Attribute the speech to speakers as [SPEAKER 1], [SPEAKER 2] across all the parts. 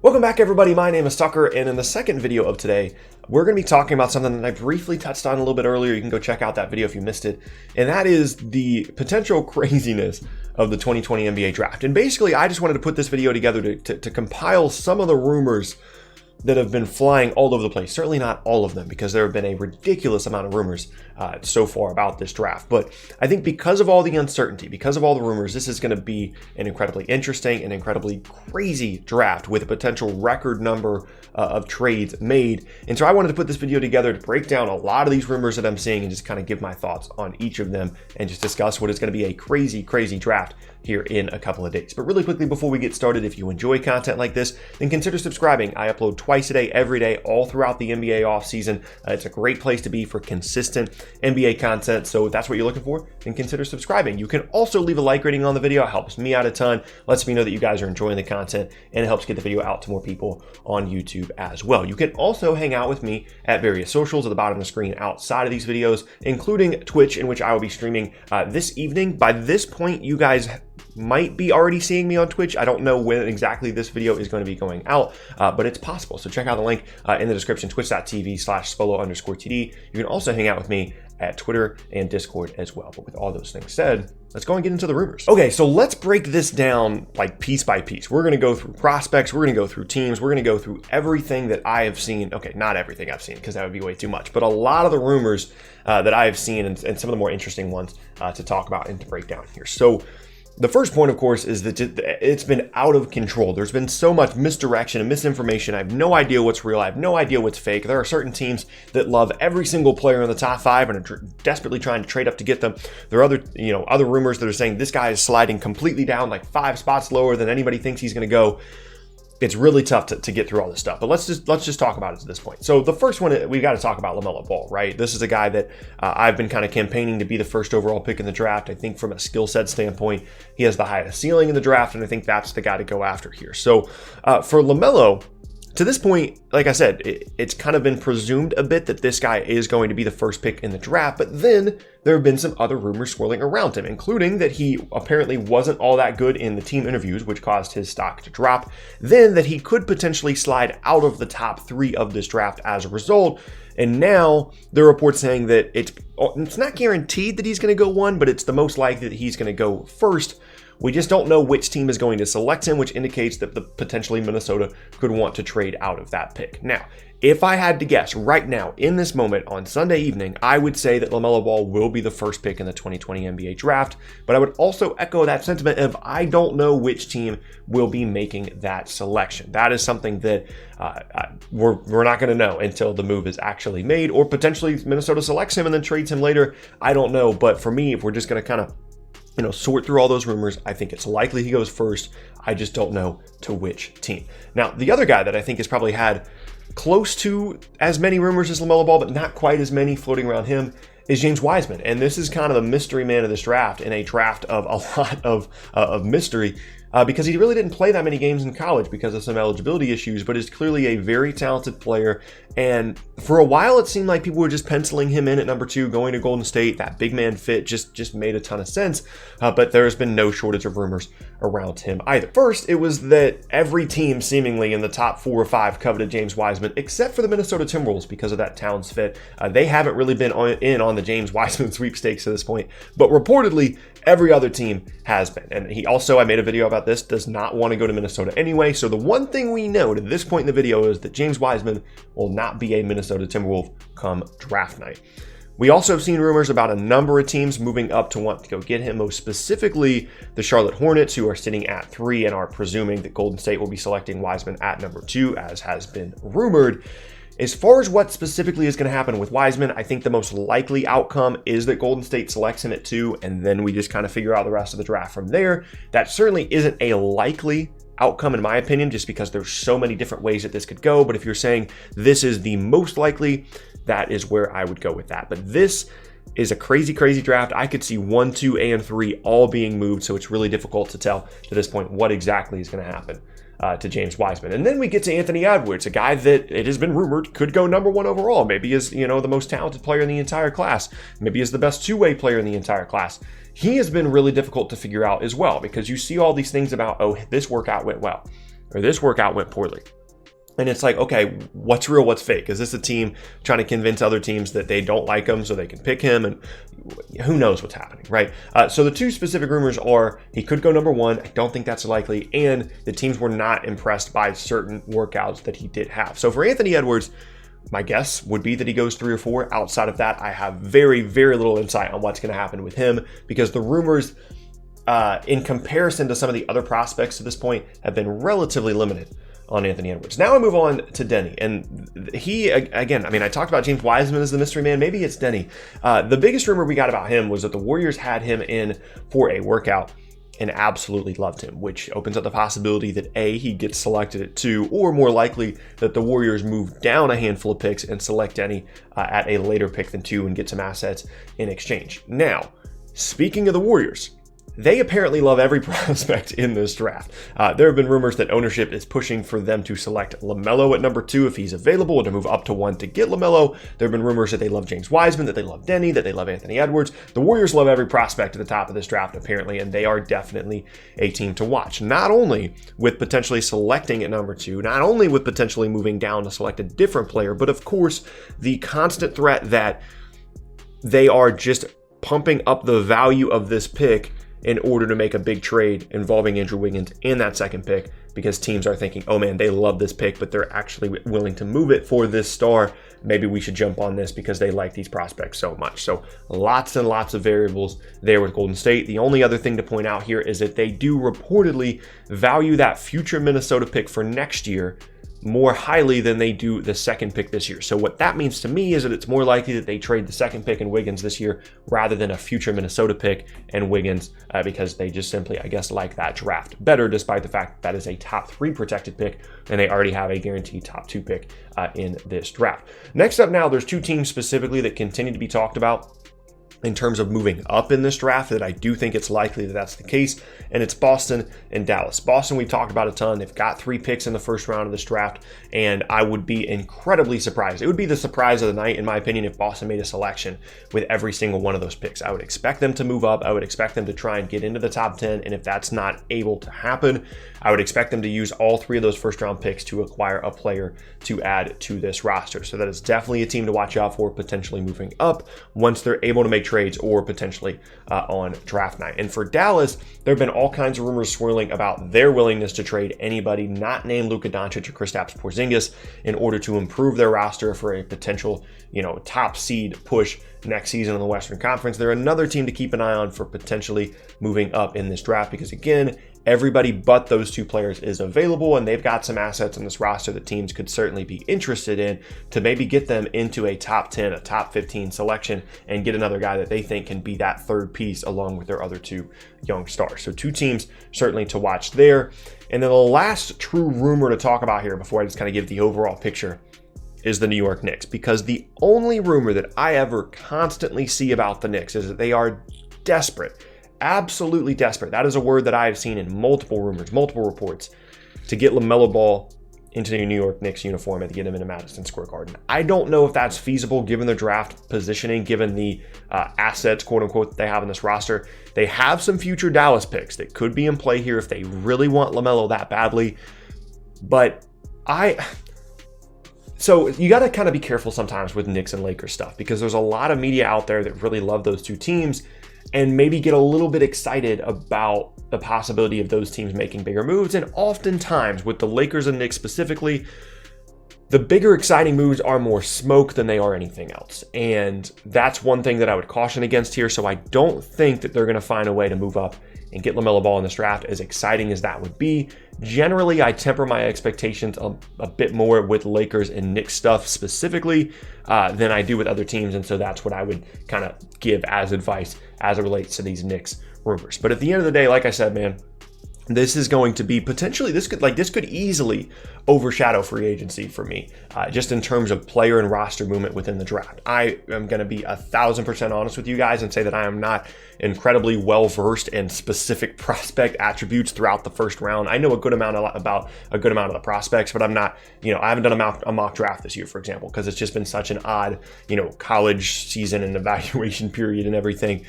[SPEAKER 1] Welcome back, everybody. My name is Tucker, and in the second video of today, we're going to be talking about something that I briefly touched on a little bit earlier. You can go check out that video if you missed it, and that is the potential craziness of the 2020 NBA draft. And basically, I just wanted to put this video together to compile some of the rumors that have been flying all over the place. Certainly not all of them, because there have been a ridiculous amount of rumors so far about this draft. But I think because of all the uncertainty, because of all the rumors, this is going to be an incredibly interesting and incredibly crazy draft with a potential record number of trades made. And so I wanted to put this video together to break down a lot of these rumors that I'm seeing and just kind of give my thoughts on each of them and just discuss what is going to be a crazy, crazy draft here in a couple of days. But really quickly, before we get started, if you enjoy content like this, then consider subscribing. I upload twice a day, every day, all throughout the NBA offseason. It's a great place to be for consistent NBA content. So if that's what you're looking for, then consider subscribing. You can also leave a like rating on the video. It helps me out a ton, lets me know that you guys are enjoying the content, and it helps get the video out to more people on YouTube as well. You can also hang out with me at various socials at the bottom of the screen outside of these videos, including Twitch, in which I will be streaming this evening. By this point, you guys might be already seeing me on Twitch. I don't know when exactly this video is going to be going out, but it's possible. So check out the link in the description, twitch.tv/spolo_TD. You can also hang out with me at Twitter and Discord as well. But with all those things said, let's go and get into the rumors. Okay, so let's break this down like piece by piece. We're going to go through prospects. We're going to go through teams. We're going to go through everything that I have seen. Okay, not everything I've seen, because that would be way too much, but a lot of the rumors that I have seen and some of the more interesting ones to talk about and to break down here. So the first point, of course, is that it's been out of control. There's been so much misdirection and misinformation. I have no idea what's real. I have no idea what's fake. There are certain teams that love every single player in the top five and are desperately trying to trade up to get them. There are other rumors that are saying this guy is sliding completely down, like 5 spots lower than anybody thinks he's going to go. It's really tough to get through all this stuff, but let's just talk about it at this point. So the first one, we got to talk about LaMelo Ball, right? This is a guy that I've been kind of campaigning to be the first overall pick in the draft. I think from a skill set standpoint, he has the highest ceiling in the draft, and I think that's the guy to go after here. So for LaMelo, to this point, like I said, it's kind of been presumed a bit that this guy is going to be the first pick in the draft, but then there have been some other rumors swirling around him, including that he apparently wasn't all that good in the team interviews, which caused his stock to drop, then that he could potentially slide out of the top 3 of this draft as a result. And now there are reports saying that it's not guaranteed that he's going to go 1, but it's the most likely that he's going to go first. We just don't know which team is going to select him, which indicates that potentially Minnesota could want to trade out of that pick. Now, if I had to guess right now, in this moment on Sunday evening, I would say that LaMelo Ball will be the first pick in the 2020 NBA draft, but I would also echo that sentiment of I don't know which team will be making that selection. That is something that we're not going to know until the move is actually made, or potentially Minnesota selects him and then trades him later. I don't know, but for me, if we're just going to kind of sort through all those rumors, I think it's likely he goes first. I just don't know to which team. Now, the other guy that I think has probably had close to as many rumors as LaMelo Ball, but not quite as many floating around him, is James Wiseman. And this is kind of the mystery man of this draft, in a draft of a lot of mystery, because he really didn't play that many games in college because of some eligibility issues, but is clearly a very talented player. And for a while, it seemed like people were just penciling him in at number 2, going to Golden State. That big man fit just made a ton of sense, but there's been no shortage of rumors around him either. First, it was that every team seemingly in the top 4 or 5 coveted James Wiseman, except for the Minnesota Timberwolves because of that Towns fit. They haven't really been in on the James Wiseman sweepstakes to this point, but reportedly every other team has been. And he also, I made a video about this, does not want to go to Minnesota anyway. So the one thing we know to this point in the video is that James Wiseman will not be a Minnesota Timberwolf come draft night. We also have seen rumors about a number of teams moving up to want to go get him, most specifically the Charlotte Hornets, who are sitting at 3 and are presuming that Golden State will be selecting Wiseman at number 2, as has been rumored. As far as what specifically is going to happen with Wiseman, I think the most likely outcome is that Golden State selects him at 2, and then we just kind of figure out the rest of the draft from there. That certainly isn't a likely outcome in my opinion, just because there's so many different ways that this could go. But if you're saying this is the most likely, that is where I would go with that. But this is a crazy, crazy draft. I could see 1, 2, and 3 all being moved, so it's really difficult to tell to this point what exactly is going to happen to James Wiseman. And then we get to Anthony Edwards, a guy that it has been rumored could go number 1 overall. Maybe is, the most talented player in the entire class. Maybe is the best two-way player in the entire class. He has been really difficult to figure out as well, because you see all these things about, oh, this workout went well. or this workout went poorly. And it's like, okay, what's real, what's fake? Is this a team trying to convince other teams that they don't like him so they can pick him? And who knows what's happening, right? So the two specific rumors are he could go number 1. I don't think that's likely. And the teams were not impressed by certain workouts that he did have. So for Anthony Edwards, my guess would be that he goes 3 or 4. Outside of that, I have very, very little insight on what's going to happen with him, because the rumors, in comparison to some of the other prospects to this point, have been relatively limited on Anthony Edwards. Now I move on to Denny. And he, again, I mean, I talked about James Wiseman as the mystery man. Maybe it's Denny. The biggest rumor we got about him was that the Warriors had him in for a workout and absolutely loved him, which opens up the possibility that A, he gets selected at 2, or more likely that the Warriors move down a handful of picks and select Denny at a later pick than 2 and get some assets in exchange. Now, speaking of the Warriors, they apparently love every prospect in this draft. There have been rumors that ownership is pushing for them to select LaMelo at number 2 if he's available, and to move up to 1 to get LaMelo. There have been rumors that they love James Wiseman, that they love Denny, that they love Anthony Edwards. The Warriors love every prospect at the top of this draft, apparently, and they are definitely a team to watch. Not only with potentially selecting at number 2, not only with potentially moving down to select a different player, but of course, the constant threat that they are just pumping up the value of this pick in order to make a big trade involving Andrew Wiggins and that second pick, because teams are thinking, oh man, they love this pick, but they're actually willing to move it for this star. Maybe we should jump on this because they like these prospects so much. So lots and lots of variables there with Golden State. The only other thing to point out here is that they do reportedly value that future Minnesota pick for next year more highly than they do the second pick this year. So what that means to me is that it's more likely that they trade the second pick and Wiggins this year rather than a future Minnesota pick and Wiggins, because they just simply, I guess, like that draft better, despite the fact that is a top 3 protected pick and they already have a guaranteed top 2 pick in this draft. Next up now, there's 2 teams specifically that continue to be talked about in terms of moving up in this draft, that I do think it's likely that that's the case, and it's Boston and Dallas. Boston, we've talked about a ton. They've got 3 picks in the first round of this draft, and I would be incredibly surprised. It would be the surprise of the night, in my opinion, if Boston made a selection with every single one of those picks. I would expect them to move up. I would expect them to try and get into the top 10, and if that's not able to happen, I would expect them to use all 3 of those first round picks to acquire a player to add to this roster. So that is definitely a team to watch out for, potentially moving up once they're able to make trades or potentially on draft night. And for Dallas, there have been all kinds of rumors swirling about their willingness to trade anybody not named Luka Doncic or Kristaps Porzingis in order to improve their roster for a potential, top seed push next season in the Western Conference. They're another team to keep an eye on for potentially moving up in this draft, because again, everybody but those 2 players is available, and they've got some assets in this roster that teams could certainly be interested in to maybe get them into a top 10, a top 15 selection and get another guy that they think can be that third piece along with their other 2 young stars. So 2 teams certainly to watch there. And then the last true rumor to talk about here before I just kind of give the overall picture is the New York Knicks, because the only rumor that I ever constantly see about the Knicks is that they are desperate, absolutely desperate. That is a word that I have seen in multiple rumors, multiple reports, to get LaMelo Ball into the New York Knicks uniform and to get him into Madison Square Garden. I don't know if that's feasible given their draft positioning, given the assets, quote unquote, that they have in this roster. They have some future Dallas picks that could be in play here if they really want LaMelo that badly. But so you got to kind of be careful sometimes with Knicks and Lakers stuff, because there's a lot of media out there that really love those 2 teams and maybe get a little bit excited about the possibility of those teams making bigger moves. And oftentimes with the Lakers and Knicks specifically, the bigger exciting moves are more smoke than they are anything else. And that's one thing that I would caution against here. So I don't think that they're going to find a way to move up and get LaMelo Ball in this draft, as exciting as that would be. Generally, I temper my expectations a bit more with Lakers and Knicks stuff specifically than I do with other teams. And so that's what I would kind of give as advice as it relates to these Knicks rumors. But at the end of the day, like I said, man, this is going to be potentially, this could easily overshadow free agency for me, just in terms of player and roster movement within the draft. I am going to be 1,000% honest with you guys and say that I am not incredibly well versed in specific prospect attributes throughout the first round. I know a good amount about a good amount of the prospects, but I'm not, I haven't done a mock draft this year, for example, because it's just been such an odd, college season and evaluation period and everything.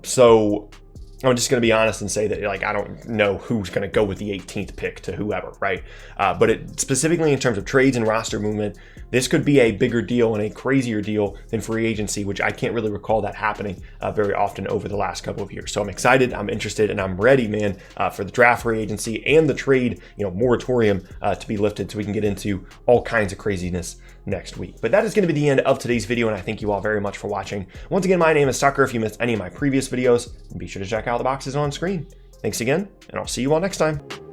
[SPEAKER 1] So I'm just going to be honest and say that, like, I don't know who's going to go with the 18th pick to whoever, right? But specifically in terms of trades and roster movement, this could be a bigger deal and a crazier deal than free agency, which I can't really recall that happening very often over the last couple of years. So I'm excited, I'm interested, and I'm ready, man, for the draft, free agency, and the trade, moratorium to be lifted, so we can get into all kinds of craziness next week. But that is going to be the end of today's video, and I thank you all very much for watching. Once again, my name is Tucker. If you missed any of my previous videos, be sure to check out the boxes on screen. Thanks again, and I'll see you all next time.